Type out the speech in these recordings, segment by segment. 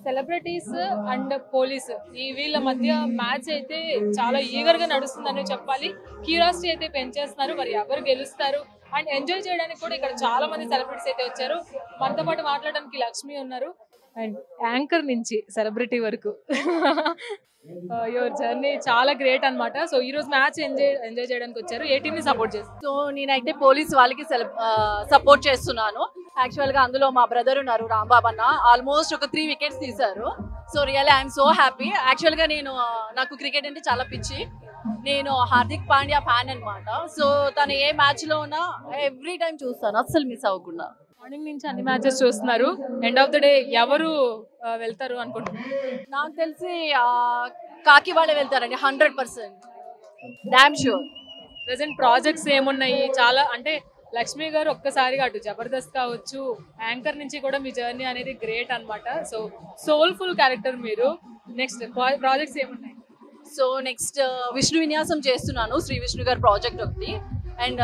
Celebrities and police ఈ వీళ్ళ మధ్య మ్యాచ్ అయితే చాలా ఈగర్ గా నడుస్తుందని చెప్పాలి. క్యూరియాసిటీ అయితే పెంచేస్తున్నారు. మరి ఎవరు గెలుస్తారు అండ్ ఎంజాయ్ చేయడానికి కూడా ఇక్కడ చాలా మంది సెలబ్రిటీస్ అయితే వచ్చారు. మనతో పాటు మాట్లాడడానికి లక్ష్మి ఉన్నారు. అండ్ యాంకర్ నుంచి సెలబ్రిటీ వరకు యువర్ జర్నీ చాలా గ్రేట్ అన్నమాట. సో ఈ రోజు మ్యాచ్ ఎంజాయ్ చేయడానికి వచ్చారు. ఏ టీమ్ ని సపోర్ట్ చేస్తారు? సో నేనైతే పోలీస్ వాళ్ళకి సపోర్ట్ చేస్తున్నాను. యాక్చువల్ గా అందులో మా బ్రదర్ ఉన్నారు రాంబాబు అన్న, ఆల్మోస్ట్ ఒక 3 వికెట్స్ తీశారు. So really I'm so happy. Actual గా నాకు క్రికెట్ అంటే చాలా పిచ్చి. నేను హార్దిక్ పాండ్యా ఫ్యాన్ అన్నమాట. సో తను ఏ మ్యాచ్ లో ఉన్నా ఎవ్రీ టైం చూస్తాను, అస్సలు మిస్ అవ్వకుండా. మార్నింగ్ నుంచి అన్ని మ్యాచెస్ చూస్తున్నారు. ఎండ్ ఆఫ్ ద డే ఎవరు వెళ్తారు అనుకుంటున్నారు? నాకు తెలిసి కాకి వాళ్ళే వెళ్తారండి, 100%. Damn sure. ప్రెసెంట్ ప్రాజెక్ట్స్ ఏమున్నాయి? చాలా అంటే లక్ష్మి గారు ఒక్కసారిగా అటు జబర్దస్త్ కావచ్చు, యాంకర్ నుంచి కూడా మీ జర్నీ అనేది గ్రేట్ అన్నమాట. సో సోల్ఫుల్ క్యారెక్టర్ మీరు. నెక్స్ట్ ప్రాజెక్ట్స్ ఏమున్నాయి? సో నెక్స్ట్ విష్ణు విన్యాసం చేస్తున్నాను, శ్రీ విష్ణు గారి ప్రాజెక్ట్ ఒకటి, అండ్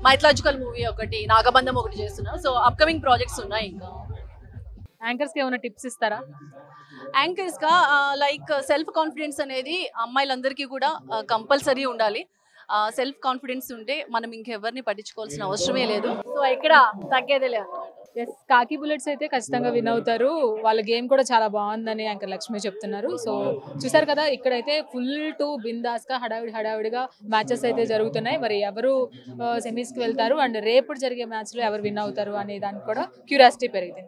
మైథలాజికల్ మూవీ ఒకటి, నాగబంధం ఒకటి చేస్తున్నాను. సో అప్కమింగ్ ప్రాజెక్ట్స్ ఉన్నాయి. ఇంకా యాంకర్స్ కి ఏమైనా టిప్స్ ఇస్తారా? యాంకర్స్ గా లైక్ సెల్ఫ్ కాన్ఫిడెన్స్ అనేది అమ్మాయిలందరికీ కూడా కంపల్సరీ ఉండాలి. సెల్ఫ్ కాన్ఫిడెన్స్ ఉంటే మనం ఇంకెవరిని పట్టించుకోవాల్సిన అవసరమే లేదు. సో ఇక్కడ తగ్గేదే లేదు. ఎస్, కాకి బుల్లెట్స్ అయితే ఖచ్చితంగా విన్ అవుతారు. వాళ్ళ గేమ్ కూడా చాలా బాగుందని యాంకర్ లక్ష్మి చెప్తున్నారు. సో చూసారు కదా, ఇక్కడైతే ఫుల్ టు బిందాస్ గా హడావిడిగా మ్యాచెస్ అయితే జరుగుతున్నాయి. మరి ఎవరు సెమీస్ కి వెళ్తారు అండ్ రేపు జరిగే మ్యాచ్ లో ఎవరు విన్ అవుతారు అనే దానికి కూడా క్యూరియాసిటీ పెరిగింది.